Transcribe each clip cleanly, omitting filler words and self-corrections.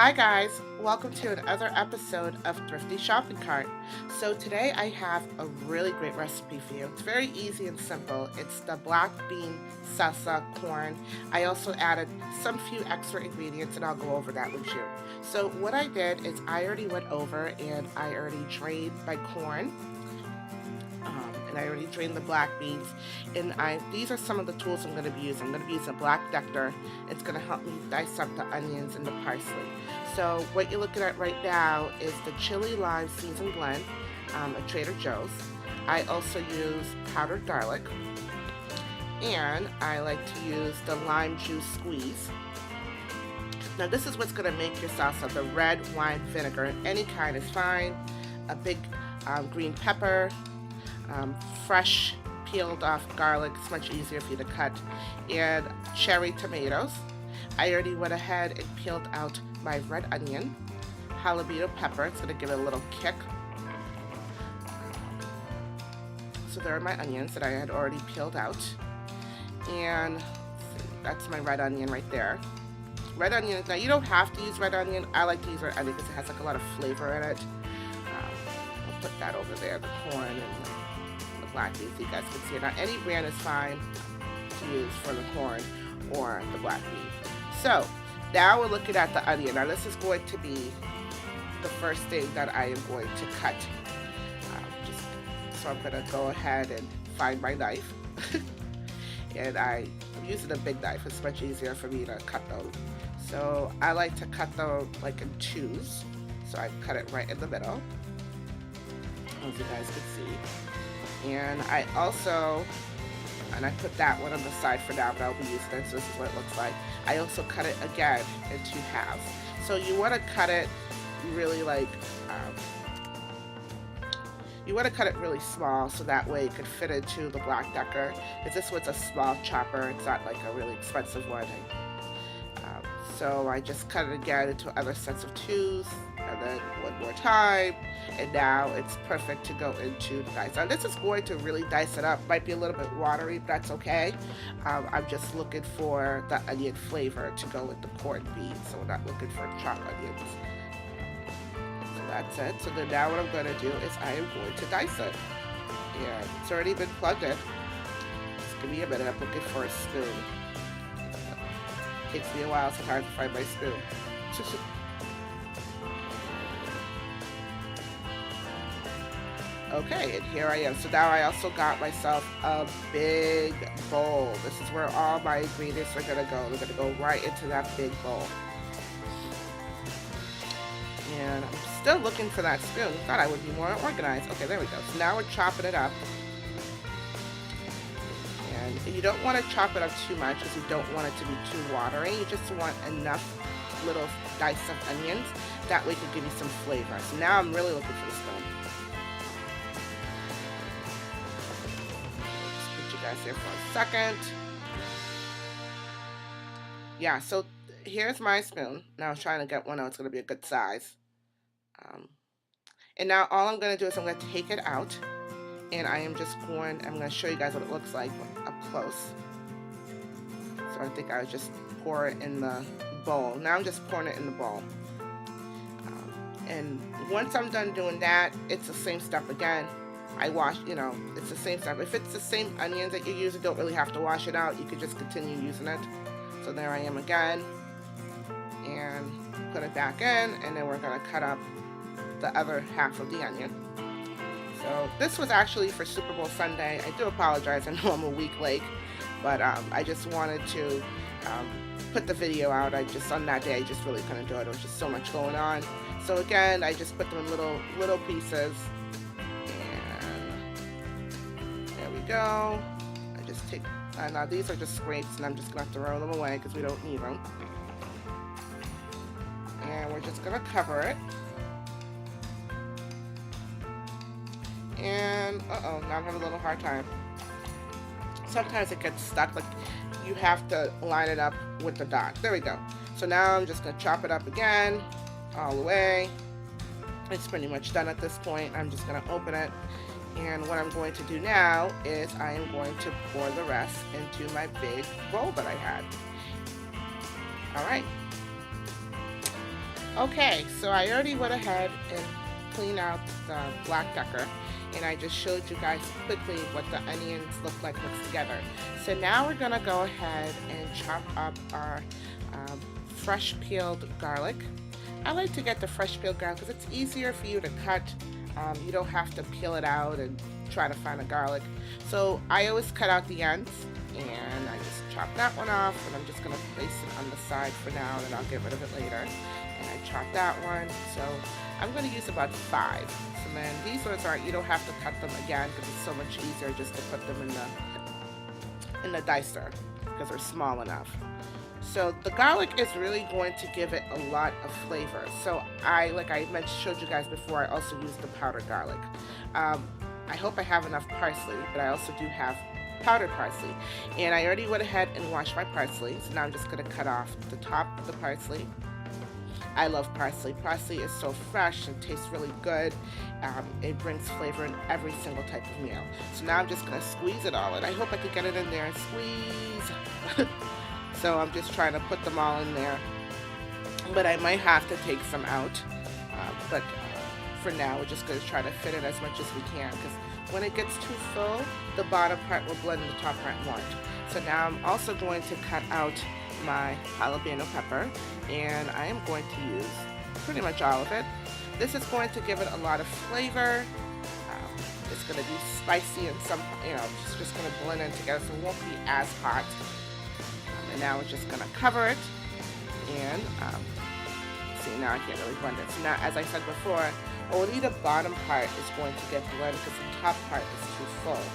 Hi guys, welcome to another episode of Thrifty Shopping Cart. So today I have a really great recipe for you. It's very easy and simple. It's the black bean salsa corn. I also added some few extra ingredients and I'll go over that with you. So what I did is I already went over and I already drained my corn. And I already drained the black beans. And these are some of the tools I'm going to be using. I'm going to be using a black decker. It's going to help me dice up the onions and the parsley. So what you're looking at right now is the chili lime seasoned blend at Trader Joe's. I also use powdered garlic, and I like to use the lime juice squeeze. Now this is what's going to make your salsa. The red wine vinegar, any kind is fine. A big green pepper, fresh peeled off garlic, it's much easier for you to cut, and cherry tomatoes. I already went ahead and peeled out my red onion, jalapeno pepper, it's going to give it a little kick. So there are my onions that I had already peeled out, and that's my red onion right there. Red onion, now you don't have to use red onion. I like to use red onion because it has like a lot of flavor in it. I'll put that over there, the corn and the black beans, so you guys can see it. Now any brand is fine to use for the corn or the black beans. So now we're looking at the onion. Now this is going to be the first thing that I am going to cut. So I'm going to go ahead and find my knife. And I'm using a big knife. It's much easier for me to cut those. So I like to cut them like in twos. So I cut it right in the middle, as you guys can see. And I put that one on the side for now, but I'll be using it, so this is what it looks like. I also cut it again in two halves. So you want to cut it really really small, so that way it could fit into the black decker. Because this one's a small chopper, it's not like a really expensive one. So I just cut it again into other sets of twos, and then one more time, and now it's perfect to go into the dice. Now this is going to really dice it up. Might be a little bit watery, but that's okay. I'm just looking for the onion flavor to go with the corned beans, so we're not looking for chopped onions. So that's it. So then now what I'm going to do is I am going to dice it. And it's already been plugged in. Just give me a minute. I'm looking for a spoon. Takes me a while sometimes to find my spoon. Okay, and here I am. So now I also got myself a big bowl. This is where all my ingredients are gonna go. They're gonna go right into that big bowl. And I'm still looking for that spoon. I thought I would be more organized. Okay, there we go. So now we're chopping it up. And you don't want to chop it up too much because you don't want it to be too watery. You just want enough little diced of onions. That way it can give you some flavor. So now I'm really looking for the spoon. Just put you guys here for a second. Yeah, so here's my spoon. Now I was trying to get one that's going to be a good size. And now all I'm going to do is I'm going to take it out. And I'm going to show you guys what it looks like up close. So I think I would just pour it in the bowl. Now I'm just pouring it in the bowl. And once I'm done doing that, it's the same step again. I wash, it's the same step. If it's the same onions that you use, you don't really have to wash it out. You could just continue using it. So there I am again. And put it back in, and then we're going to cut up the other half of the onion. So this was actually for Super Bowl Sunday. I do apologize, I know I'm a week late, but I just wanted to put the video out. On that day, I just really couldn't do it. There was just so much going on. So again, I just put them in little pieces. And there we go. I just take, now these are just scrapes, and I'm just going to throw them away because we don't need them. And we're just going to cover it. And now I'm having a little hard time. Sometimes it gets stuck, like you have to line it up with the dot. There we go. So now I'm just gonna chop it up again, all the way. It's pretty much done at this point. I'm just gonna open it. And what I'm going to do now is I am going to pour the rest into my big bowl that I had. All right. Okay, so I already went ahead and cleaned out the black decker, and I just showed you guys quickly what the onions look like mixed together. So now we're gonna go ahead and chop up our um, fresh peeled garlic. I like to get the fresh peeled garlic because it's easier for you to cut. You don't have to peel it out and try to find a garlic. So I always cut out the ends, and I just chop that one off, and I'm just gonna place it on the side for now, and I'll get rid of it later. And I chop that one, so I'm gonna use about 5. So then these ones aren't, you don't have to cut them again because it's so much easier just to put them in the dicer because they're small enough. So the garlic is really going to give it a lot of flavor. So like I showed you guys before, I also use the powdered garlic. I hope I have enough parsley, but I also do have powdered parsley. And I already went ahead and washed my parsley, so now I'm just gonna cut off the top of the parsley. I love parsley. Parsley is so fresh and tastes really good. It brings flavor in every single type of meal. So now I'm just gonna squeeze it all in. I hope I could get it in there and squeeze. So I'm just trying to put them all in there, but I might have to take some out. But for now, we're just going to try to fit it as much as we can, because when it gets too full, the bottom part will blend and the top part won't. So now I'm also going to cut out my jalapeno pepper, and I am going to use pretty much all of it. This is going to give it a lot of flavor. It's going to be spicy and some, it's just going to blend in together, so it won't be as hot. And now we're just going to cover it, and see, now I can't really blend it. So now, as I said before, only the bottom part is going to get blended because the top part is too full.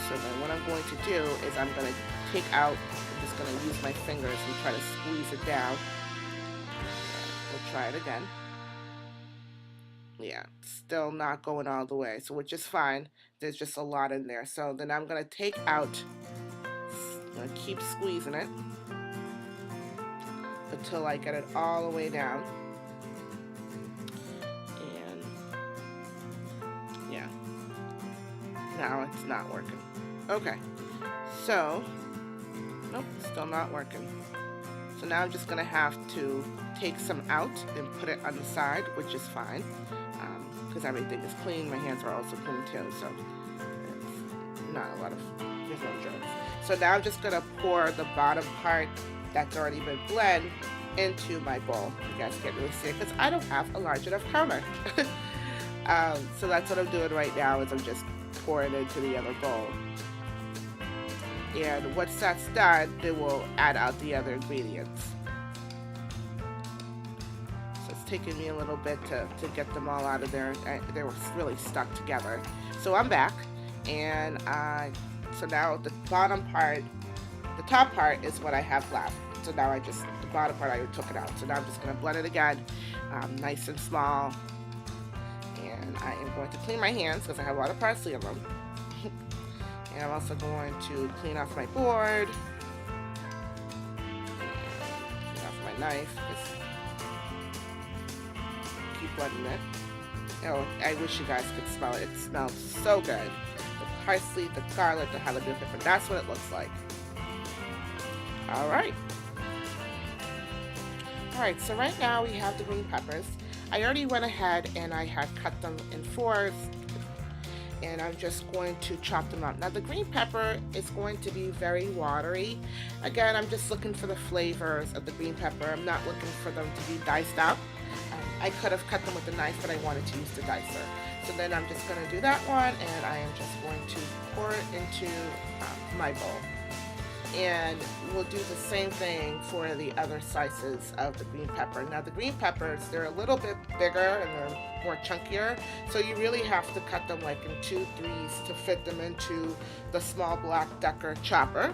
So then what I'm going to do is I'm going to take out, I'm just going to use my fingers and try to squeeze it down. We'll try it again. Yeah, still not going all the way, so which is fine. There's just a lot in there. So then I'm going to take out, I'm going to keep squeezing it until I get it all the way down. And yeah, now it's not working. Okay, so nope, still not working. So now I'm just gonna have to take some out and put it on the side, which is fine because everything is clean. My hands are also clean too, so it's not a lot of, there's no germs. So now I'm just gonna pour the bottom part that's already been blended into my bowl. You guys can't really see it because I don't have a large enough counter. So that's what I'm doing right now, is I'm just pouring it into the other bowl. And once that's done, then we'll add out the other ingredients. So it's taking me a little bit to get them all out of there. They were really stuck together. So I'm back, and so now the bottom part, the top part is what I have left. So now the bottom part, I took it out. So now I'm just going to blend it again, nice and small. And I am going to clean my hands because I have a lot of parsley in them. And I'm also going to clean off my board. And clean off my knife. Just keep blending it. Oh, I wish you guys could smell it. It smells so good. The parsley, the garlic, the jalapeno pepper. That's what it looks like. All right. Alright, so right now we have the green peppers. I already went ahead and I had cut them in 4s, and I'm just going to chop them up. Now the green pepper is going to be very watery. Again, I'm just looking for the flavors of the green pepper. I'm not looking for them to be diced up. I could have cut them with a knife, but I wanted to use the dicer. So then I'm just going to do that one, and I am just going to pour it into my bowl. And we'll do the same thing for the other slices of the green pepper. Now the green peppers, they're a little bit bigger and they're more chunkier, so you really have to cut them like in 2 3s to fit them into the small black decker chopper.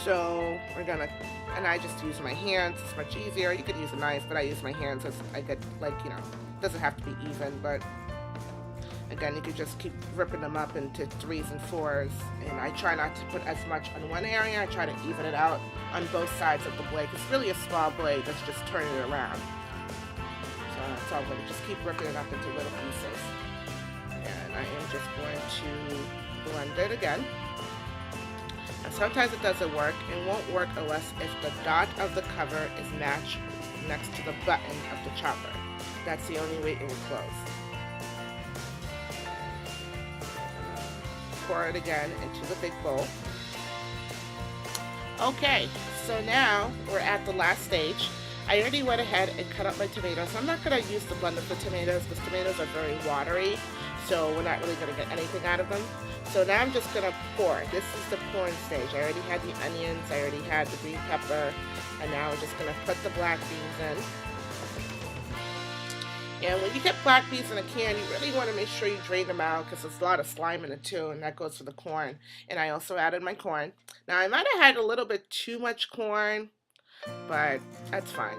So we're gonna, and I just use my hands. It's much easier. You could use a knife, but I use my hands because I get, like, it doesn't have to be even, but again, you could just keep ripping them up into 3s and 4s, and I try not to put as much on one area. I try to even it out on both sides of the blade. It's really a small blade that's just turning it around. So that's all I'm going to just keep ripping it up into little pieces. And I am just going to blend it again. Sometimes it doesn't work. It won't work unless if the dot of the cover is matched next to the button of the chopper. That's the only way it will close. Pour it again into the big bowl. Okay, so now we're at the last stage. I already went ahead and cut up my tomatoes. I'm not going to use the blender for tomatoes because tomatoes are very watery, so we're not really going to get anything out of them. So now I'm just going to pour. This is the pouring stage. I already had the onions, I already had the green pepper, and now we're just going to put the black beans in. And when you get black beans in a can, you really want to make sure you drain them out because there's a lot of slime in it too, and that goes for the corn. And I also added my corn. Now I might have had a little bit too much corn, but that's fine.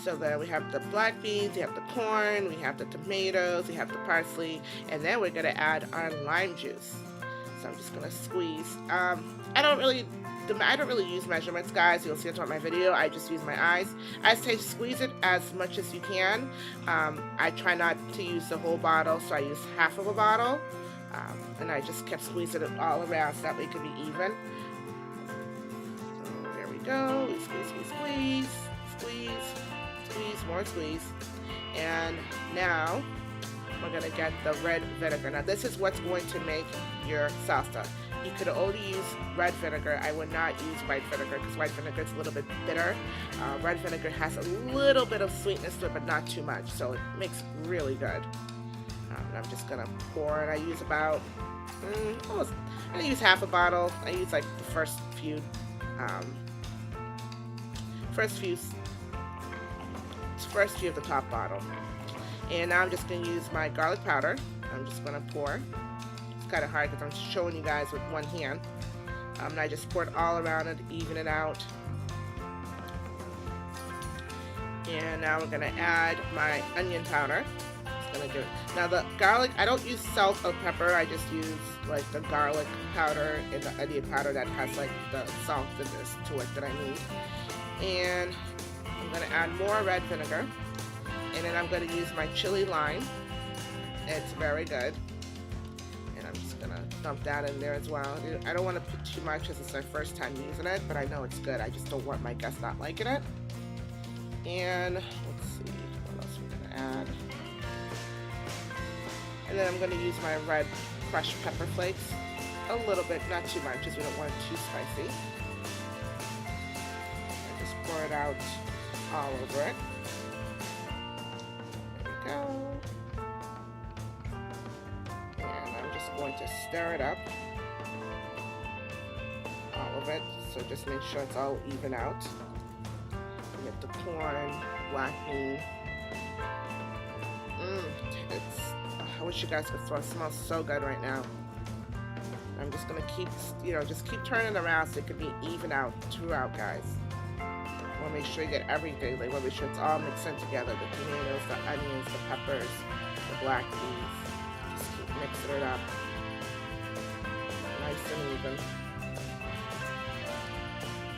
So then we have the black beans, we have the corn, we have the tomatoes, we have the parsley, and then we're going to add our lime juice. So I'm just going to squeeze. I don't really use measurements, guys. You'll see it on my video. I just use my eyes. I say squeeze it as much as you can. I try not to use the whole bottle, so I use half of a bottle. And I just kept squeezing it all around so that way it could be even. So there we go. We squeeze, more squeeze. And now we're going to get the red vinegar. Now this is what's going to make your salsa. You could only use red vinegar. I would not use white vinegar because white vinegar is a little bit bitter. Red vinegar has a little bit of sweetness to it, but not too much, so it makes it really good. I'm just gonna pour it. I use about, I use half a bottle. I use like the first few of the top bottle. And now I'm just gonna use my garlic powder. I'm just gonna pour. Kind of hard because I'm showing you guys with one hand. And I just pour it all around it, even it out. And now we're gonna add my onion powder. Just gonna do it. Now the garlic, I don't use salt or pepper. I just use like the garlic powder and the onion powder that has like the saltiness to it that I need. And I'm gonna add more red vinegar. And then I'm gonna use my chili lime. It's very good. I'm just gonna dump that in there as well. I don't want to put too much because it's my first time using it, but I know it's good. I just don't want my guests not liking it. And let's see what else we're gonna add. And then I'm gonna use my red crushed pepper flakes. A little bit, not too much, because we don't want it too spicy. And just pour it out all over it. There we go. Going to stir it up, all of it, so just make sure it's all even out. You get the corn, black bean. I wish you guys could smell it. It smells so good right now. I'm just gonna keep, just keep turning around so it can be even out throughout, guys. I want to make sure you get everything. Like, want to make sure it's all mixed in together. The tomatoes, the onions, the peppers, the black beans. Just keep mixing it up. Nice and even.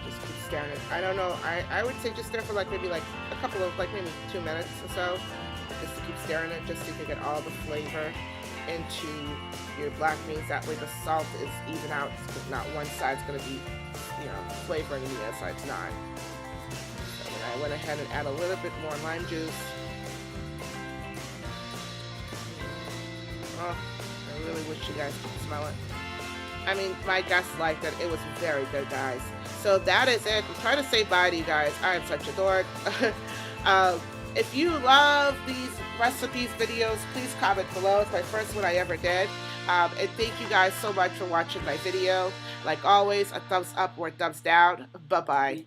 Just keep stirring it. I don't know. I would say just stir for maybe a couple of maybe 2 minutes or so. Just to keep stirring it, just so you can get all the flavor into your black beans. That way the salt is even out. Because not one side's gonna be, flavoring the other side's not. So then I went ahead and add a little bit more lime juice. Oh, I really wish you guys could smell it. I mean, my guests liked it. It was very good, guys. So that is it. I'm trying to say bye to you guys. I am such a dork. If you love these recipes, videos, please comment below. It's my first one I ever did. And thank you guys so much for watching my video. Like always, a thumbs up or a thumbs down. Bye-bye.